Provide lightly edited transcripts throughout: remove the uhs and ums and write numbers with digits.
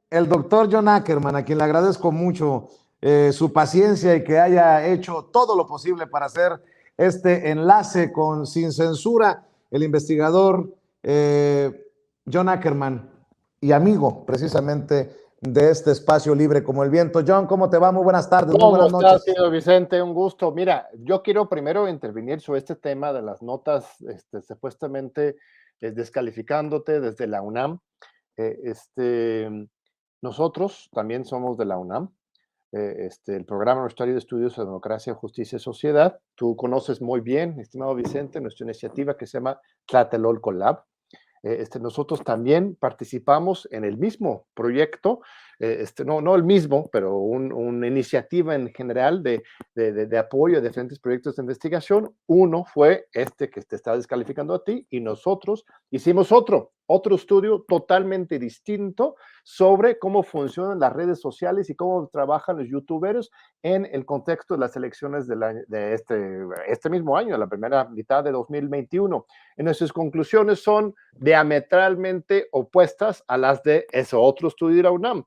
El doctor John Ackerman, a quien le agradezco mucho su paciencia y que haya hecho todo lo posible para hacer este enlace con Sin Censura, el investigador John Ackerman y amigo precisamente de este espacio libre como el viento. John, ¿cómo te va? Muy buenas tardes, muy ¿Cómo buenas estás, noches. tío Vicente? Un gusto. Mira, yo quiero primero intervenir sobre este tema de las notas supuestamente descalificándote desde la UNAM. Eh, este, Nosotros también somos de la UNAM, el Programa Universitario de Estudios de Democracia, Justicia y Sociedad. Tú conoces muy bien, estimado Vicente, nuestra iniciativa que se llama Tlatelolco Lab. Nosotros también participamos en el mismo proyecto, no el mismo, pero una iniciativa en general de apoyo a diferentes proyectos de investigación. Uno fue este que te está descalificando a ti y nosotros hicimos otro estudio totalmente distinto sobre cómo funcionan las redes sociales y cómo trabajan los youtubers en el contexto de las elecciones de este mismo año, la primera mitad de 2021. En nuestras conclusiones son diametralmente opuestas a las de ese otro estudio de la UNAM.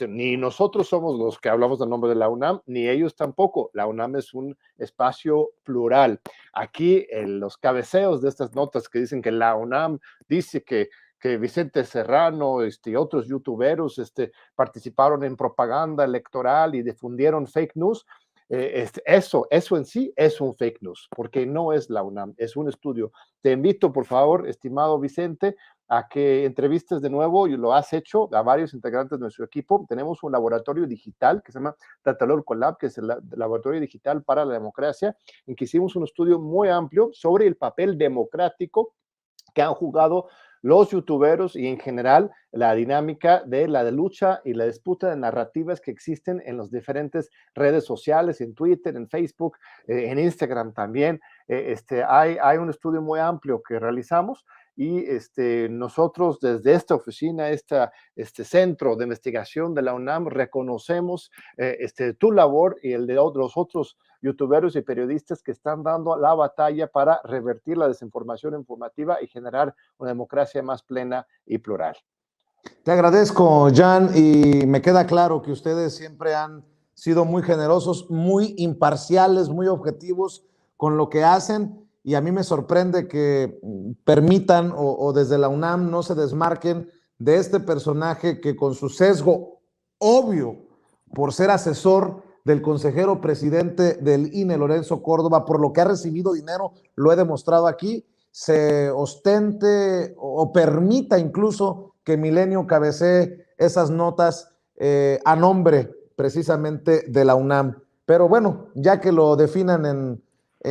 Ni nosotros somos los que hablamos del nombre de la UNAM, ni ellos tampoco. La UNAM es un espacio plural. Aquí los cabeceos de estas notas que dicen que la UNAM dice que Vicente Serrano y otros youtuberos participaron en propaganda electoral y difundieron fake news. Eso en sí es un fake news, porque no es la UNAM, es un estudio. Te invito, por favor, estimado Vicente, a que entrevistes de nuevo, y lo has hecho, a varios integrantes de nuestro equipo. Tenemos un laboratorio digital que se llama Tlatelolco Lab, que es el laboratorio digital para la democracia, en que hicimos un estudio muy amplio sobre el papel democrático que han jugado los youtuberos y en general la dinámica de la lucha y la disputa de narrativas que existen en las diferentes redes sociales, en Twitter, en Facebook, en Instagram también. Hay un estudio muy amplio que realizamos y nosotros desde esta oficina, este centro de investigación de la UNAM, reconocemos tu labor y el de los otros youtuberos y periodistas que están dando la batalla para revertir la desinformación informativa y generar una democracia más plena y plural. Te agradezco, Jan, y me queda claro que ustedes siempre han sido muy generosos, muy imparciales, muy objetivos con lo que hacen, y a mí me sorprende que permitan o desde la UNAM no se desmarquen de este personaje que con su sesgo obvio por ser asesor del consejero presidente del INE, Lorenzo Córdoba, por lo que ha recibido dinero, lo he demostrado aquí, se ostente o permita incluso que Milenio cabecee esas notas a nombre precisamente de la UNAM. Pero bueno, ya que lo definan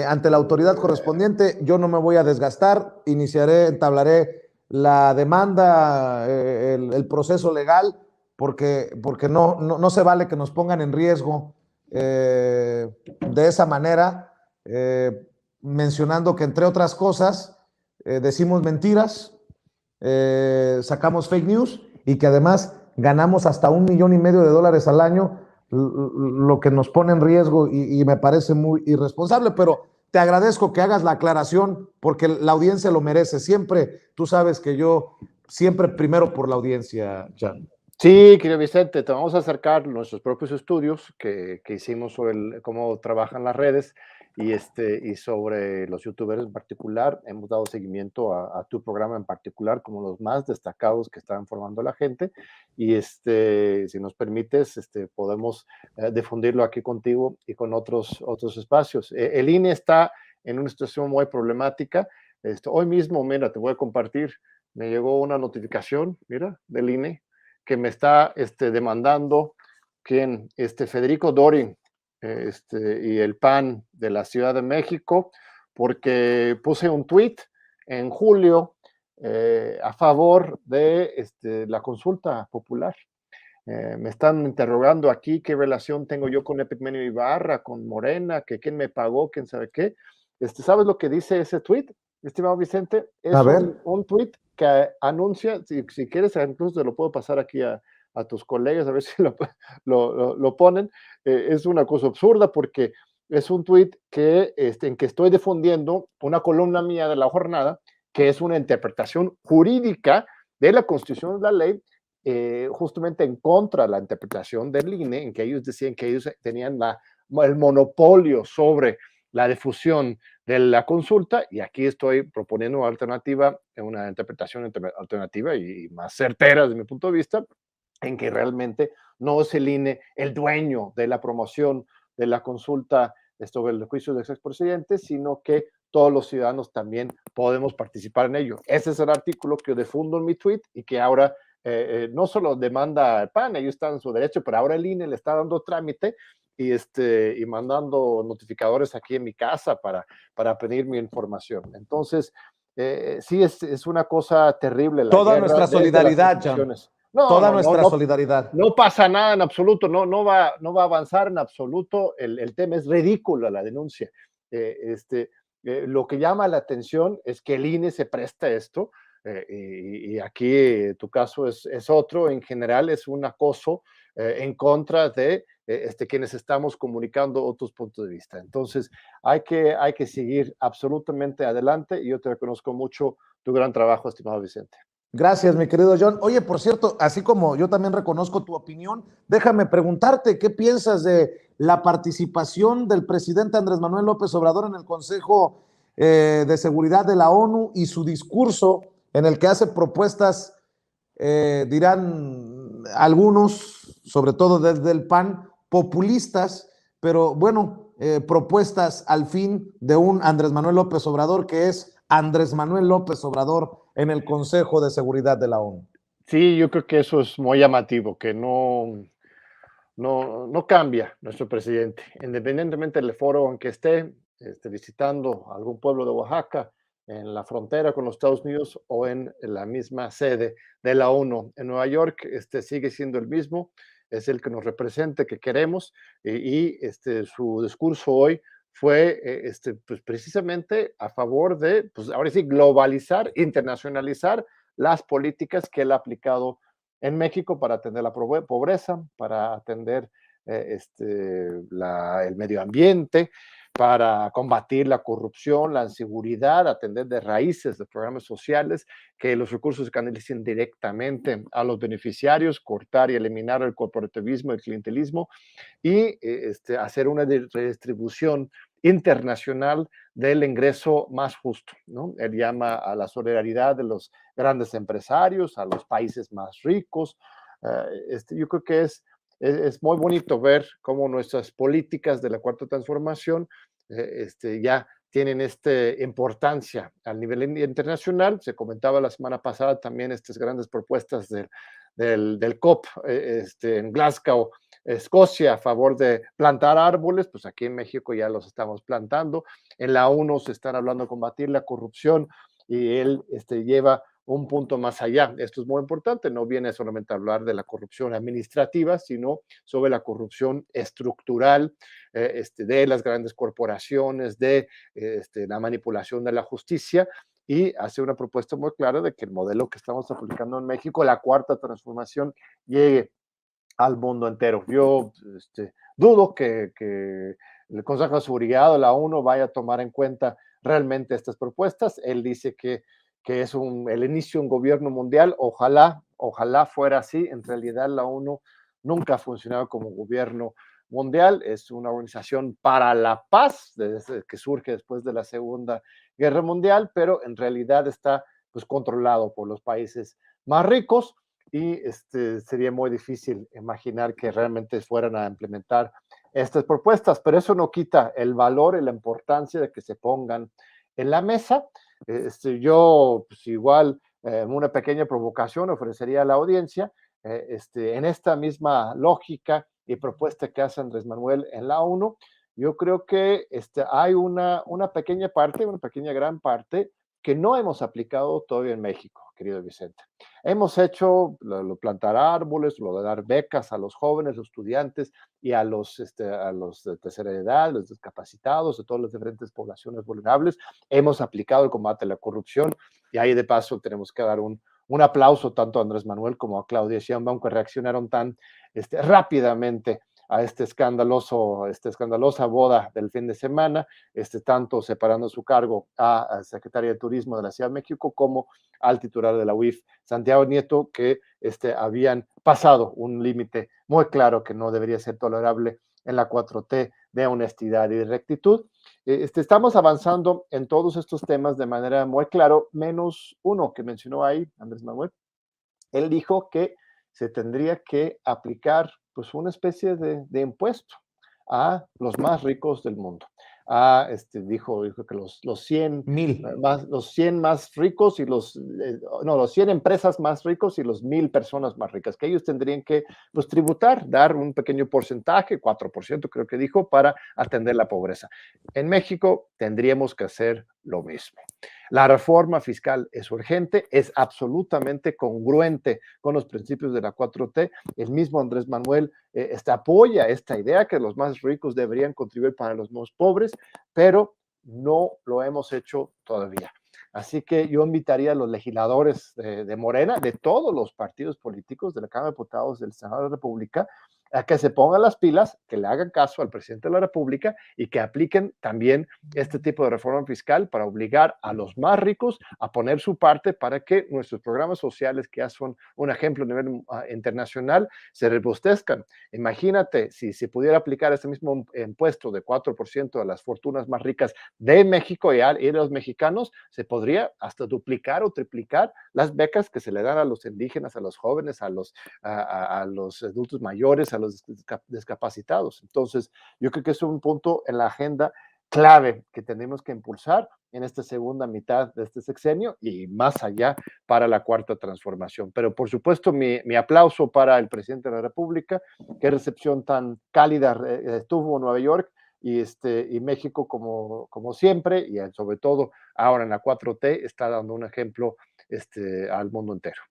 ante la autoridad correspondiente, yo no me voy a desgastar, entablaré la demanda, el proceso legal, porque no se vale que nos pongan en riesgo de esa manera, mencionando que entre otras cosas decimos mentiras, sacamos fake news y que además ganamos hasta $1,500,000 al año, lo que nos pone en riesgo y me parece muy irresponsable, pero te agradezco que hagas la aclaración porque la audiencia lo merece. Siempre, tú sabes que yo siempre primero por la audiencia, Jan. Sí, querido Vicente, te vamos a acercar nuestros propios estudios que hicimos sobre cómo trabajan las redes y sobre los youtubers en particular. Hemos dado seguimiento a tu programa en particular como los más destacados que están formando la gente y si nos permites, podemos difundirlo aquí contigo y con otros espacios. El INE está en una situación muy problemática. Hoy mismo, mira, te voy a compartir, me llegó una notificación, mira, del INE que me está demandando Federico Dorin y el PAN de la Ciudad de México, porque puse un tweet en julio a favor de la consulta popular. Me están interrogando aquí qué relación tengo yo con Epigmenio Ibarra, con Morena, que quién me pagó, quién sabe qué. ¿Sabes lo que dice ese tweet, estimado Vicente? Es un tweet que anuncia, si quieres, incluso te lo puedo pasar aquí a tus colegas, a ver si lo ponen. Es una cosa absurda porque es un tweet en que estoy difundiendo una columna mía de La Jornada, que es una interpretación jurídica de la Constitución de la ley, justamente en contra de la interpretación del INE, en que ellos decían que ellos tenían el monopolio sobre la difusión de la consulta, y aquí estoy proponiendo una interpretación alternativa y más certera desde mi punto de vista, en que realmente no es el INE el dueño de la promoción de la consulta sobre el juicio de expresidentes, sino que todos los ciudadanos también podemos participar en ello. Ese es el artículo que yo difundo en mi tweet y que ahora no solo demanda el PAN, ellos están en su derecho, pero ahora el INE le está dando trámite y mandando notificadores aquí en mi casa para pedir mi información. Entonces, sí es una cosa terrible la Toda guerra nuestra desde las solidaridad, John. instituciones. No, Toda no, no, nuestra no, solidaridad. no pasa nada en absoluto, no va a avanzar en absoluto. El tema es ridícula, la denuncia. Lo que llama la atención es que el INE se presta a esto, y aquí tu caso es otro. En general es un acoso en contra de quienes estamos comunicando otros puntos de vista. Entonces hay que seguir absolutamente adelante, y yo te reconozco mucho tu gran trabajo, estimado Vicente. Gracias, mi querido John. Oye, por cierto, así como yo también reconozco tu opinión, déjame preguntarte, ¿qué piensas de la participación del presidente Andrés Manuel López Obrador en el Consejo de Seguridad de la ONU y su discurso en el que hace propuestas, dirán algunos, sobre todo desde el PAN, populistas, pero bueno, propuestas al fin de un Andrés Manuel López Obrador que es Andrés Manuel López Obrador en el Consejo de Seguridad de la ONU? Sí, yo creo que eso es muy llamativo, que no cambia nuestro presidente, independientemente del foro en que esté, visitando algún pueblo de Oaxaca, en la frontera con los Estados Unidos o en la misma sede de la ONU en Nueva York. Sigue siendo el mismo, es el que nos representa, que queremos, su discurso hoy fue pues precisamente a favor de, pues ahora sí, globalizar, internacionalizar las políticas que él ha aplicado en México para atender la pobreza, para atender el medio ambiente, para combatir la corrupción, la inseguridad, atender de raíces de programas sociales, que los recursos se canalicen directamente a los beneficiarios, cortar y eliminar el corporativismo, el clientelismo, y hacer una redistribución internacional del ingreso más justo, ¿no? Él llama a la solidaridad de los grandes empresarios, a los países más ricos. Yo creo que es muy bonito ver cómo nuestras políticas de la Cuarta Transformación ya tienen esta importancia a nivel internacional. Se comentaba la semana pasada también estas grandes propuestas del COP en Glasgow, Escocia, a favor de plantar árboles. Pues aquí en México ya los estamos plantando. En la ONU se están hablando de combatir la corrupción, y él lleva un punto más allá. Esto es muy importante, no viene solamente a hablar de la corrupción administrativa, sino sobre la corrupción estructural, de las grandes corporaciones, de la manipulación de la justicia, y hace una propuesta muy clara de que el modelo que estamos aplicando en México, la Cuarta Transformación, llegue al mundo entero. Yo dudo que el Consejo de Seguridad de la ONU vaya a tomar en cuenta realmente estas propuestas. Él dice que es el inicio de un gobierno mundial. Ojalá fuera así. En realidad la ONU nunca ha funcionado como gobierno mundial. Es una organización para la paz, desde que surge después de la Segunda Guerra Mundial, pero en realidad está pues controlado por los países más ricos, y sería muy difícil imaginar que realmente fueran a implementar estas propuestas, pero eso no quita el valor y la importancia de que se pongan en la mesa. Yo, pues igual, una pequeña provocación ofrecería a la audiencia, en esta misma lógica y propuesta que hace Andrés Manuel en la ONU. Yo creo que hay una pequeña parte, una pequeña gran parte, que no hemos aplicado todavía en México, querido Vicente. Hemos hecho lo plantar árboles, lo de dar becas a los jóvenes, los estudiantes y a los de tercera edad, los discapacitados, de todas las diferentes poblaciones vulnerables. Hemos aplicado el combate a la corrupción, y ahí de paso tenemos que dar un aplauso tanto a Andrés Manuel como a Claudia Sheinbaum, que reaccionaron tan rápidamente a esta escandalosa boda del fin de semana, tanto separando su cargo a Secretaria de Turismo de la Ciudad de México como al titular de la UIF, Santiago Nieto, que habían pasado un límite muy claro que no debería ser tolerable en la 4T de honestidad y de rectitud. Estamos avanzando en todos estos temas de manera muy claro, menos uno que mencionó ahí Andrés Manuel. Él dijo que se tendría que aplicar pues una especie de impuesto a los más ricos del mundo. Dijo que los 100 1000. los 100 más ricos y los 100 empresas más ricos y los 1000 personas más ricas, que ellos tendrían que pues, tributar, dar un pequeño porcentaje, 4% creo que dijo, para atender la pobreza. En México tendríamos que hacer lo mismo. La reforma fiscal es urgente, es absolutamente congruente con los principios de la 4T. El mismo Andrés Manuel apoya esta idea que los más ricos deberían contribuir para los más pobres, pero no lo hemos hecho todavía. Así que yo invitaría a los legisladores de Morena, de todos los partidos políticos, de la Cámara de Diputados, del Senado de la República, a que se pongan las pilas, que le hagan caso al presidente de la República y que apliquen también este tipo de reforma fiscal para obligar a los más ricos a poner su parte para que nuestros programas sociales, que ya son un ejemplo a nivel internacional, se robustezcan. Imagínate si se pudiera aplicar este mismo impuesto de 4% a las fortunas más ricas de México y a los mexicanos, se podría hasta duplicar o triplicar las becas que se le dan a los indígenas, a los jóvenes, a los adultos mayores, a los discapacitados. Entonces, yo creo que es un punto en la agenda clave que tenemos que impulsar en esta segunda mitad de este sexenio y más allá para la cuarta transformación. Pero por supuesto, mi aplauso para el presidente de la República, qué recepción tan cálida tuvo Nueva York y México como siempre y sobre todo ahora en la 4T está dando un ejemplo al mundo entero.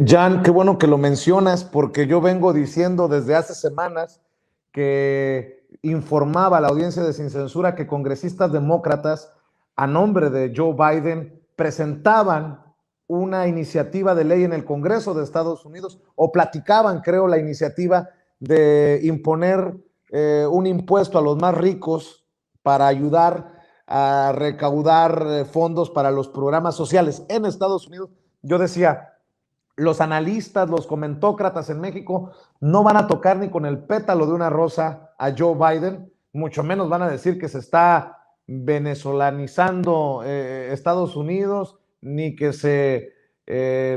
Jan, qué bueno que lo mencionas porque yo vengo diciendo desde hace semanas que informaba a la audiencia de Sin Censura que congresistas demócratas a nombre de Joe Biden presentaban una iniciativa de ley en el Congreso de Estados Unidos o platicaban, creo, la iniciativa de imponer un impuesto a los más ricos para ayudar a recaudar fondos para los programas sociales en Estados Unidos. Yo decía, los analistas, los comentócratas en México no van a tocar ni con el pétalo de una rosa a Joe Biden, mucho menos van a decir que se está venezolanizando Estados Unidos, ni que se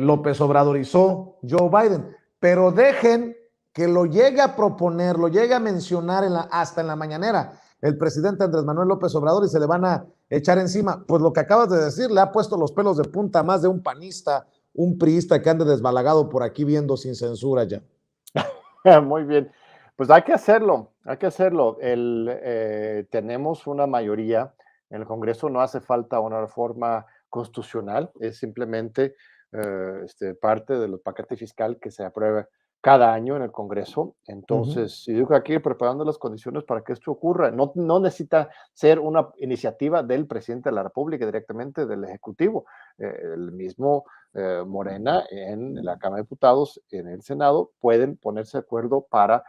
López Obradorizó Joe Biden, pero dejen que lo llegue a proponer, lo llegue a mencionar hasta en la mañanera el presidente Andrés Manuel López Obrador y se le van a echar encima. Pues lo que acabas de decir, le ha puesto los pelos de punta a más de un panista, un priista que ande desbalagado por aquí viendo Sin Censura ya. Muy bien, pues hay que hacerlo, hay que hacerlo. Tenemos una mayoría en el Congreso, no hace falta una reforma constitucional, es simplemente parte del paquete fiscal que se aprueba cada año en el Congreso. Entonces, yo creo que hay que ir preparando las condiciones para que esto ocurra. No necesita ser una iniciativa del presidente de la República, directamente del Ejecutivo. El mismo Morena en la Cámara de Diputados, en el Senado, pueden ponerse de acuerdo para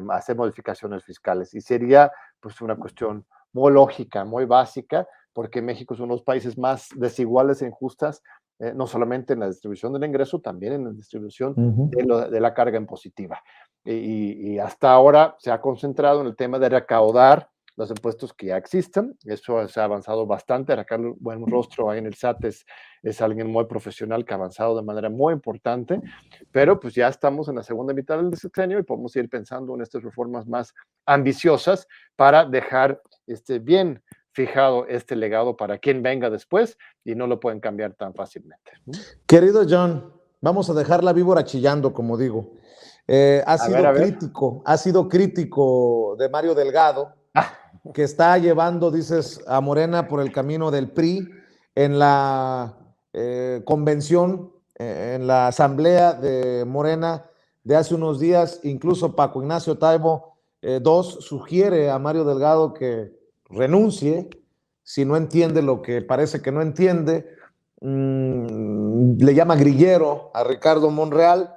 hacer modificaciones fiscales. Y sería pues una cuestión muy lógica, muy básica, porque México es uno de los países más desiguales e injustas, no solamente en la distribución del ingreso, también en la distribución de la carga impositiva. Y hasta ahora se ha concentrado en el tema de recaudar los impuestos que ya existen. Eso se ha avanzado bastante. Ricardo Buenrostro ahí en el SAT es alguien muy profesional que ha avanzado de manera muy importante, pero pues ya estamos en la segunda mitad del sexenio y podemos ir pensando en estas reformas más ambiciosas para dejar bien fijado este legado para quien venga después y no lo pueden cambiar tan fácilmente. Querido John, vamos a dejar la víbora chillando, como digo. Ha sido crítico de Mario Delgado, que está llevando, dices, a Morena por el camino del PRI en la convención, en la asamblea de Morena de hace unos días. Incluso Paco Ignacio Taibo II sugiere a Mario Delgado que renuncie si no entiende lo que parece que no entiende. Le llama grillero a Ricardo Monreal.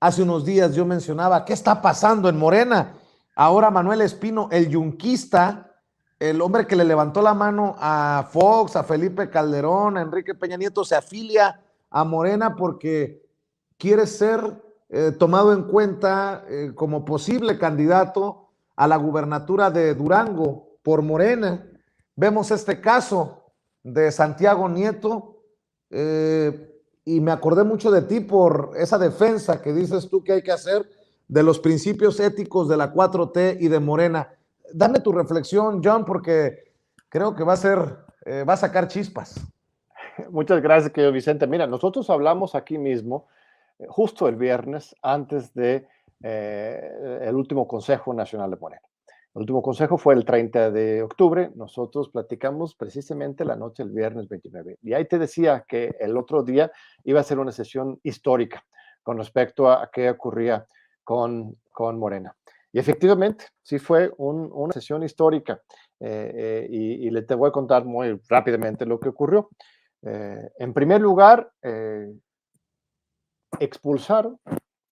Hace unos días yo mencionaba, ¿qué está pasando en Morena? Ahora Manuel Espino, el yunquista, el hombre que le levantó la mano a Fox, a Felipe Calderón, a Enrique Peña Nieto, se afilia a Morena porque quiere ser tomado en cuenta como posible candidato a la gubernatura de Durango por Morena. Vemos este caso de Santiago Nieto, y me acordé mucho de ti por esa defensa que dices tú que hay que hacer de los principios éticos de la 4T y de Morena. Dame tu reflexión, John, porque creo que va a sacar chispas. Muchas gracias, querido Vicente. Mira, nosotros hablamos aquí mismo, justo el viernes, antes de el último Consejo Nacional de Morena. El último consejo fue el 30 de octubre. Nosotros platicamos precisamente la noche del viernes 29. Y ahí te decía que el otro día iba a ser una sesión histórica con respecto a qué ocurría con Morena. Y efectivamente, sí fue una sesión histórica. Y te voy a contar muy rápidamente lo que ocurrió. En primer lugar, expulsaron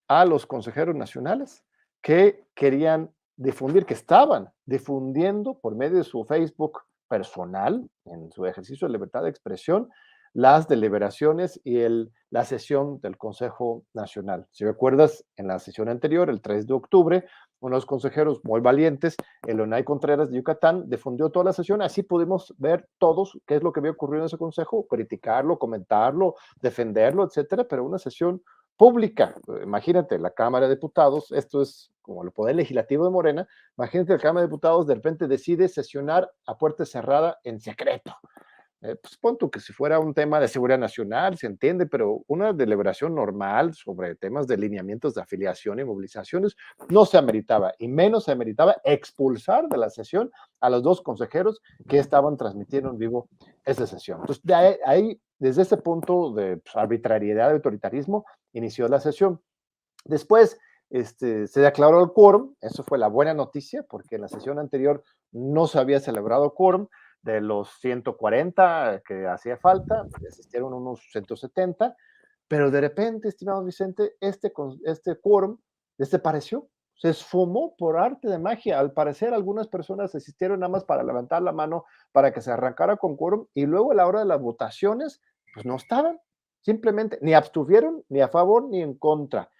a los consejeros nacionales que querían difundir, que estaban difundiendo por medio de su Facebook personal, en su ejercicio de libertad de expresión, las deliberaciones y la sesión del Consejo Nacional. Si recuerdas, en la sesión anterior, el 3 de octubre, unos consejeros muy valientes, Elonay Contreras de Yucatán, difundió toda la sesión. Así pudimos ver todos qué es lo que había ocurrido en ese consejo, criticarlo, comentarlo, defenderlo, etcétera, pero una sesión pública. Imagínate, la Cámara de Diputados, esto es como el poder legislativo de Morena, imagínate, la Cámara de Diputados de repente decide sesionar a puerta cerrada en secreto. Pues pon tú que si fuera un tema de seguridad nacional, se entiende, pero una deliberación normal sobre temas de lineamientos de afiliación y movilizaciones no se ameritaba, y menos se ameritaba expulsar de la sesión a los dos consejeros que estaban transmitiendo en vivo esa sesión. Entonces, desde ese punto de arbitrariedad, de autoritarismo, inició la sesión. Después se declaró el quórum, eso fue la buena noticia, porque en la sesión anterior no se había celebrado quórum. De los 140 que hacía falta, asistieron unos 170, pero de repente, estimado Vicente, este quórum desapareció, se esfumó por arte de magia. Al parecer, algunas personas asistieron nada más para levantar la mano para que se arrancara con quórum, y luego a la hora de las votaciones, pues no estaban, simplemente ni abstuvieron, ni a favor, ni en contra.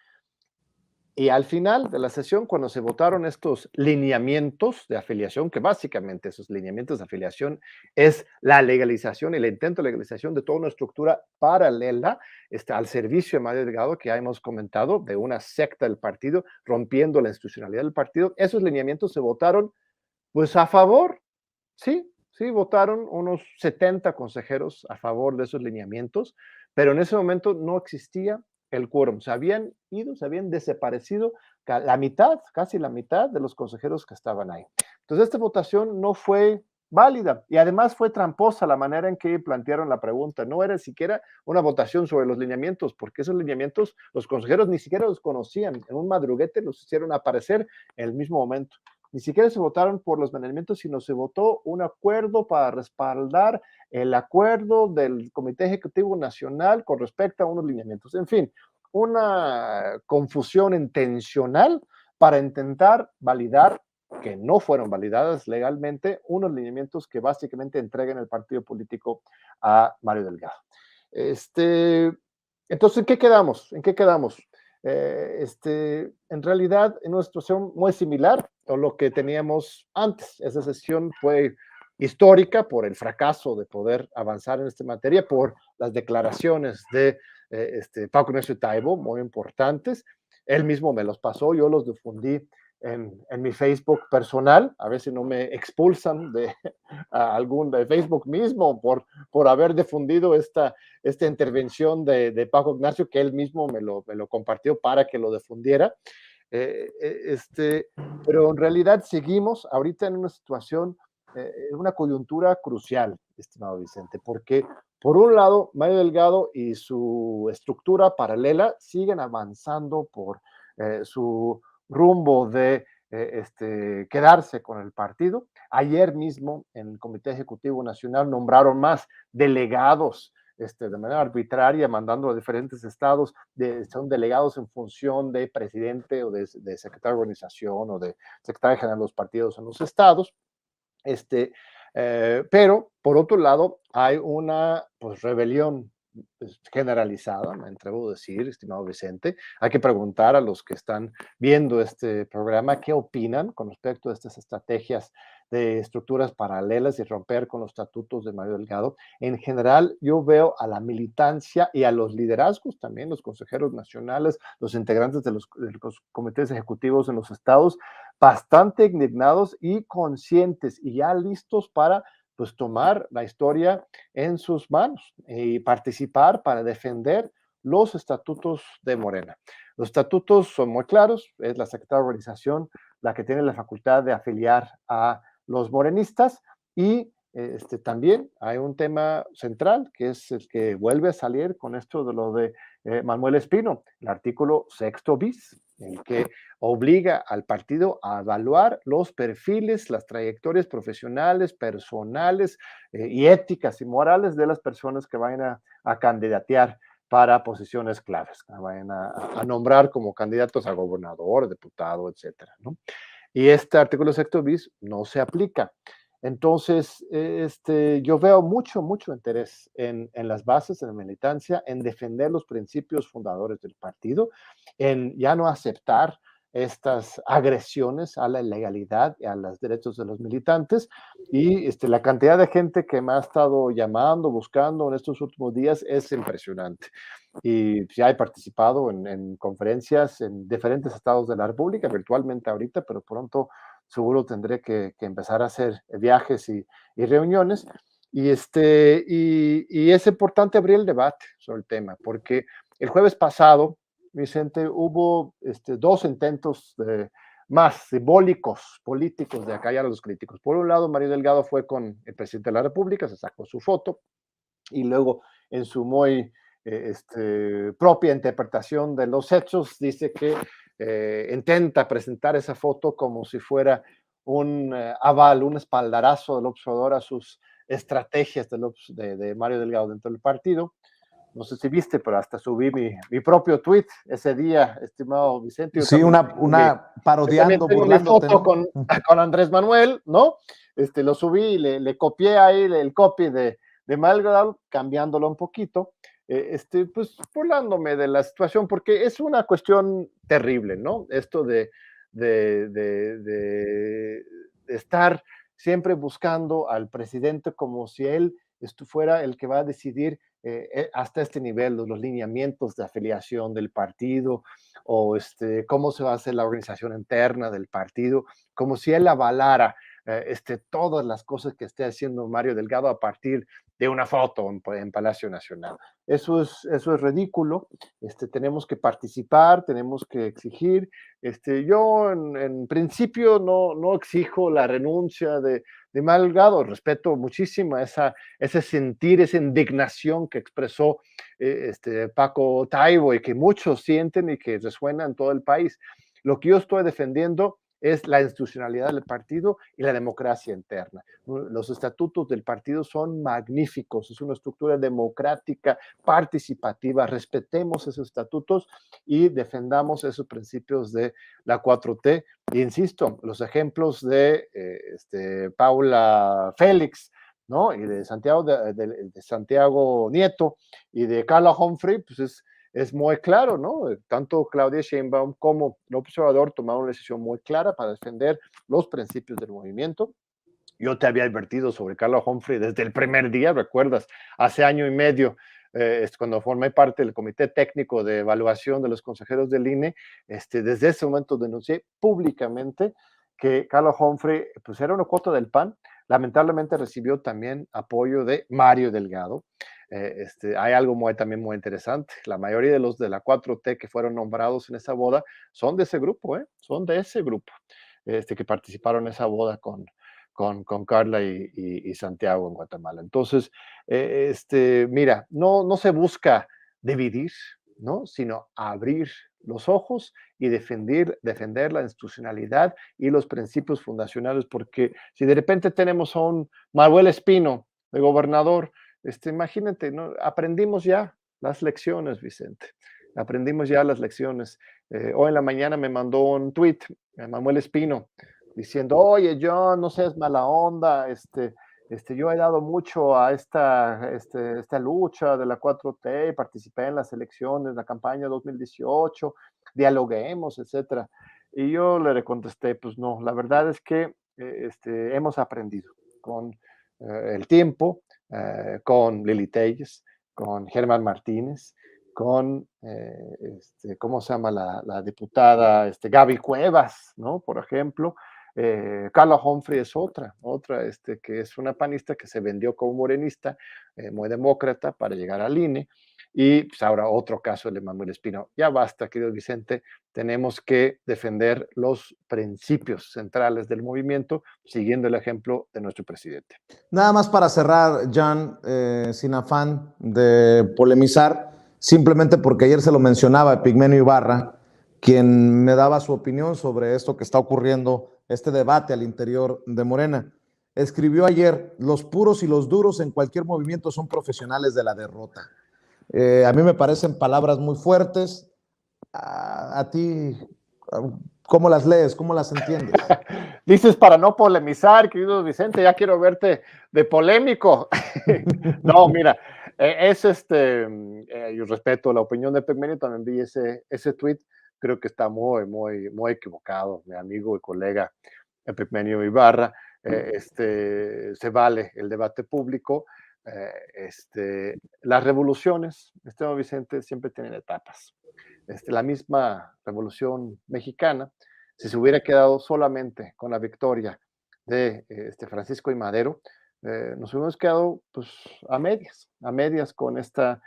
Y al final de la sesión, cuando se votaron estos lineamientos de afiliación, que básicamente esos lineamientos de afiliación es la legalización, el intento de legalización de toda una estructura paralela al servicio de Mario Delgado, que ya hemos comentado, de una secta del partido, rompiendo la institucionalidad del partido, esos lineamientos se votaron pues a favor, sí, votaron unos 70 consejeros a favor de esos lineamientos, pero en ese momento no existía el quórum. Se habían ido, se habían desaparecido la mitad, casi la mitad de los consejeros que estaban ahí. Entonces, esta votación no fue válida, y además fue tramposa la manera en que plantearon la pregunta. No era siquiera una votación sobre los lineamientos, porque esos lineamientos los consejeros ni siquiera los conocían. En un madruguete los hicieron aparecer en el mismo momento. Ni siquiera se votaron por los lineamientos, sino se votó un acuerdo para respaldar el acuerdo del Comité Ejecutivo Nacional con respecto a unos lineamientos. En fin, una confusión intencional para intentar validar, que no fueron validadas legalmente, unos lineamientos que básicamente entregan el partido político a Mario Delgado. Entonces, ¿en qué quedamos? ¿En qué quedamos? En realidad, en una situación muy similar a lo que teníamos antes. Esa sesión fue histórica por el fracaso de poder avanzar en esta materia, por las declaraciones de Paco Ignacio Taibo, muy importantes. Él mismo me los pasó, yo los difundí en mi Facebook personal, a ver si no me expulsan de Facebook mismo por haber difundido esta intervención de Paco Ignacio, que él mismo me lo compartió para que lo difundiera. Pero en realidad seguimos ahorita en una situación, en una coyuntura crucial, estimado Vicente, porque por un lado, Mario Delgado y su estructura paralela siguen avanzando por su rumbo de quedarse con el partido. Ayer mismo en el Comité Ejecutivo Nacional nombraron más delegados de manera arbitraria, mandando a diferentes estados, son delegados en función de presidente o de secretario de organización o de secretario general de los partidos en los estados. Pero, por otro lado, hay una pues, rebelión generalizada, me atrevo a decir, estimado Vicente. Hay que preguntar a los que están viendo este programa qué opinan con respecto a estas estrategias de estructuras paralelas y romper con los estatutos de Mario Delgado. En general, yo veo a la militancia y a los liderazgos también, los consejeros nacionales, los integrantes de los comités ejecutivos en los estados, bastante indignados y conscientes y ya listos para pues tomar la historia en sus manos y participar para defender los estatutos de Morena. Los estatutos son muy claros, es la Secretaría de Organización la que tiene la facultad de afiliar a los morenistas y también hay un tema central que es el que vuelve a salir con esto de lo de Manuel Espino, el artículo 6 bis, el que obliga al partido a evaluar los perfiles, las trayectorias profesionales, personales y éticas y morales de las personas que vayan a candidatear para posiciones claves, que vayan a nombrar como candidatos a gobernador, diputado, etcétera, ¿no? Y este artículo 6 bis no se aplica. Entonces, yo veo mucho interés en las bases, en la militancia, en defender los principios fundadores del partido, en ya no aceptar estas agresiones a la legalidad y a los derechos de los militantes. Y la cantidad de gente que me ha estado llamando, buscando en estos últimos días es impresionante. Y ya he participado en conferencias en diferentes estados de la República, virtualmente ahorita, pero pronto seguro tendré que empezar a hacer viajes y reuniones. Y es importante abrir el debate sobre el tema, porque el jueves pasado, Vicente, hubo 2 intentos más simbólicos, políticos, de acallar a los críticos. Por un lado, Mario Delgado fue con el presidente de la República, se sacó su foto, y luego en su muy propia interpretación de los hechos, dice que intenta presentar esa foto como si fuera un aval, un espaldarazo del observador a sus estrategias de Mario Delgado dentro del partido. No sé si viste, pero hasta subí mi propio tweet ese día, estimado Vicente. Yo Sí, también parodiando, tengo mi burlándote, foto ¿no? con Andrés Manuel, ¿no? Lo subí y le copié ahí el copy de Malgrado, cambiándolo un poquito, pues burlándome de la situación, porque es una cuestión terrible, ¿no? Esto de estar siempre buscando al presidente como si él fuera el que va a decidir hasta este nivel los lineamientos de afiliación del partido o cómo se va a hacer la organización interna del partido, como si él avalara todas las cosas que esté haciendo Mario Delgado a partir de una foto en Palacio Nacional. Eso es ridículo. Tenemos que participar, tenemos que exigir. Yo en principio no exijo la renuncia de Mario Delgado, respeto muchísimo ese sentir, esa indignación que expresó Paco Taibo y que muchos sienten y que resuena en todo el país. Lo que yo estoy defendiendo es la institucionalidad del partido y la democracia interna. Los estatutos del partido son magníficos, es una estructura democrática, participativa, respetemos esos estatutos y defendamos esos principios de la 4T. Y insisto, los ejemplos de Paula Félix, ¿no? Y de Santiago Nieto y de Carla Humphrey, pues es muy claro, ¿no? Tanto Claudia Sheinbaum como López Obrador tomaron una decisión muy clara para defender los principios del movimiento. Yo te había advertido sobre Carla Humphrey desde el primer día, ¿recuerdas? Hace año y medio, cuando formé parte del comité técnico de evaluación de los consejeros del INE, desde ese momento denuncié públicamente que Carla Humphrey pues era una cuota del PAN. Lamentablemente recibió también apoyo de Mario Delgado. Hay algo también muy interesante. La mayoría de los de la 4T que fueron nombrados en esa boda son de ese grupo, son de ese grupo que participaron en esa boda con Carla y Santiago en Guatemala. Entonces, mira, no se busca dividir, ¿no? Sino abrir los ojos y defender la institucionalidad y los principios fundacionales, porque si de repente tenemos a un Manuel Espino de gobernador Imagínate, ¿no? Aprendimos ya las lecciones, Vicente. Aprendimos ya las lecciones. Hoy en la mañana me mandó un tweet, Manuel Espino, diciendo, oye, John, no seas mala onda, yo he dado mucho a esta lucha de la 4T, participé en las elecciones, la campaña 2018, dialoguemos, etcétera. Y yo le contesté, pues no, la verdad es que hemos aprendido con el tiempo, con Lili Telles, con Germán Martínez, con, ¿cómo se llama la diputada Gaby Cuevas, ¿no? Por ejemplo. Carla Humphrey es otra, que es una panista que se vendió como morenista, muy demócrata para llegar al INE. Y pues ahora otro caso, el de Manuel Espino. Ya basta, querido Vicente, tenemos que defender los principios centrales del movimiento, siguiendo el ejemplo de nuestro presidente. Nada más para cerrar, Jan, sin afán de polemizar, simplemente porque ayer se lo mencionaba Epigmenio Ibarra, quien me daba su opinión sobre esto que está ocurriendo, este debate al interior de Morena. Escribió ayer, los puros y los duros en cualquier movimiento son profesionales de la derrota. A mí me parecen palabras muy fuertes. A ti, ¿cómo las lees? ¿Cómo las entiendes? Dices para no polemizar, querido Vicente, ya quiero verte de polémico. No, mira, yo respeto la opinión de Pigmenio, también vi ese tweet, creo que está muy equivocado, mi amigo y colega Pigmenio Ibarra. Se vale el debate público. Las revoluciones, estimado Vicente, siempre tienen etapas. La misma revolución mexicana, si se hubiera quedado solamente con la victoria de Francisco y Madero, nos hubiéramos quedado pues, a medias con esta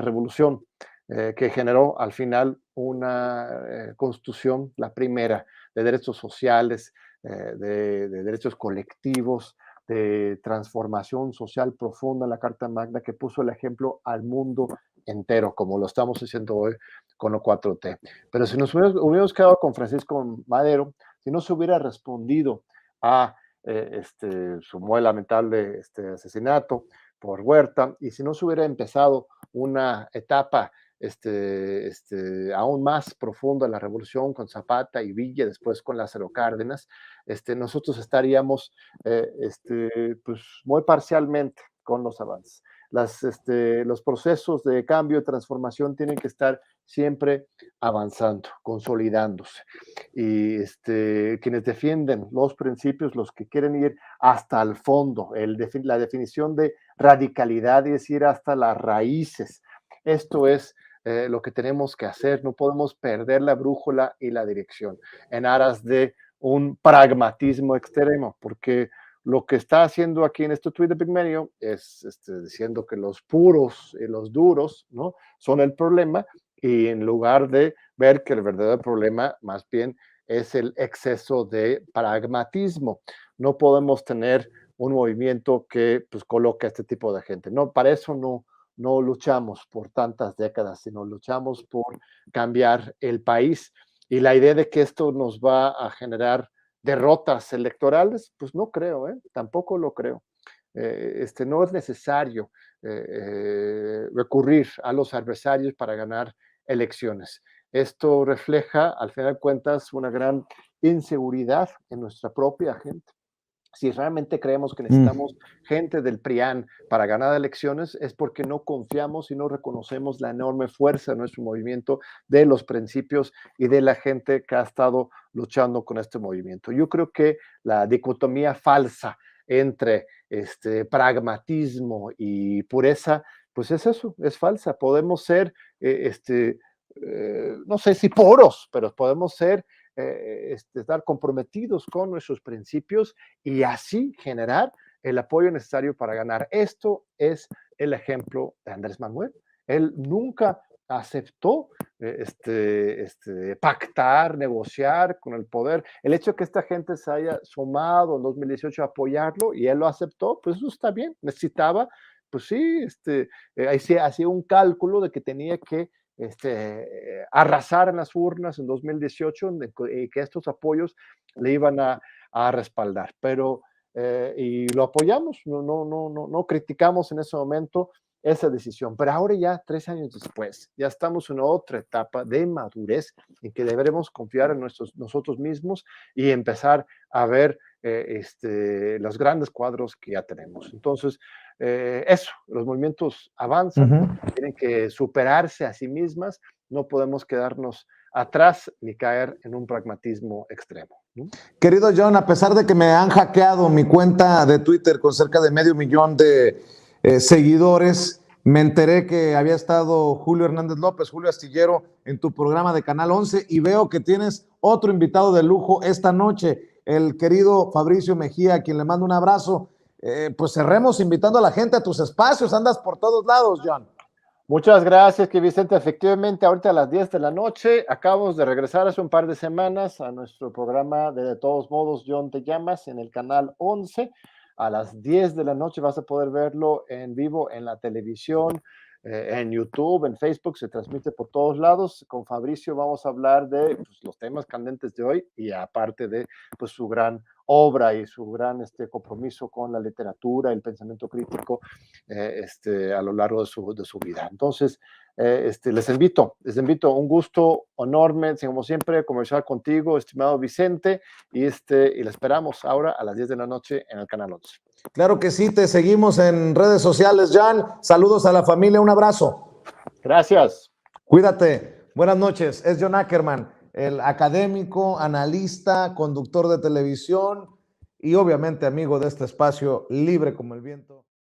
revolución que generó al final una constitución, la primera, de derechos sociales, de derechos colectivos, de transformación social profunda en la Carta Magna que puso el ejemplo al mundo entero, como lo estamos haciendo hoy con lo 4T. Pero si nos hubiéramos quedado con Francisco Madero, si no se hubiera respondido a su muy lamentable asesinato por Huerta, y si no se hubiera empezado una etapa aún más profunda en la revolución con Zapata y Villa, después con Lázaro Cárdenas, nosotros estaríamos pues muy parcialmente con los avances. Los procesos de cambio y transformación tienen que estar siempre avanzando, consolidándose. Y quienes defienden los principios, los que quieren ir hasta el fondo, la definición de radicalidad es ir hasta las raíces. Esto es lo que tenemos que hacer, no podemos perder la brújula y la dirección en aras de un pragmatismo extremo, porque lo que está haciendo aquí en este tuit de Pigmenio es diciendo que los puros y los duros, ¿no?, son el problema, y en lugar de ver que el verdadero problema más bien es el exceso de pragmatismo. No podemos tener un movimiento que pues, coloque a este tipo de gente. No, para eso no luchamos por tantas décadas, sino luchamos por cambiar el país. Y la idea de que esto nos va a generar derrotas electorales, pues no creo, tampoco lo creo. No es necesario recurrir a los adversarios para ganar elecciones. Esto refleja, al final de cuentas, una gran inseguridad en nuestra propia gente. Si realmente creemos que necesitamos gente del PRIAN para ganar elecciones, es porque no confiamos y no reconocemos la enorme fuerza de nuestro movimiento, de los principios y de la gente que ha estado luchando con este movimiento. Yo creo que la dicotomía falsa entre pragmatismo y pureza, pues es eso, es falsa. Podemos ser, no sé si puros, pero podemos ser estar comprometidos con nuestros principios y así generar el apoyo necesario para ganar. Esto es el ejemplo de Andrés Manuel. Él nunca aceptó pactar, negociar con el poder. El hecho de que esta gente se haya sumado en 2018 a apoyarlo y él lo aceptó, pues eso está bien. Necesitaba, pues sí, hacía un cálculo de que tenía que arrasar en las urnas en 2018 y que estos apoyos le iban a respaldar. Pero y lo apoyamos, no criticamos en ese momento esa decisión. Pero ahora ya, 3 años después, ya estamos en otra etapa de madurez en que deberemos confiar en nosotros mismos y empezar a ver los grandes cuadros que ya tenemos. Entonces, eso, los movimientos avanzan, tienen que superarse a sí mismas, no podemos quedarnos atrás ni caer en un pragmatismo extremo, ¿no? Querido John, a pesar de que me han hackeado mi cuenta de Twitter con cerca de 500,000 de seguidores, me enteré que había estado Julio Hernández López, Julio Astillero, en tu programa de Canal 11 y veo que tienes otro invitado de lujo esta noche, el querido Fabricio Mejía, a quien le mando un abrazo. Pues cerremos invitando a la gente a tus espacios, andas por todos lados, John. Muchas gracias, que Vicente. Efectivamente, ahorita a las 10 de la noche, acabamos de regresar hace un par de semanas a nuestro programa de Todos Modos, John Te Llamas, en el canal 11. A las 10 de la noche vas a poder verlo en vivo en la televisión, en YouTube, en Facebook, se transmite por todos lados. Con Fabricio vamos a hablar de los temas candentes de hoy y aparte de su gran obra y su gran compromiso con la literatura, el pensamiento crítico a lo largo de su vida. Entonces, les invito, un gusto enorme, como siempre, conversar contigo, estimado Vicente, y le esperamos ahora a las 10 de la noche en el Canal 11. Claro que sí, te seguimos en redes sociales, Jan. Saludos a la familia, un abrazo. Gracias. Cuídate. Buenas noches. Es John Ackerman, el académico, analista, conductor de televisión y obviamente amigo de este espacio libre como el viento.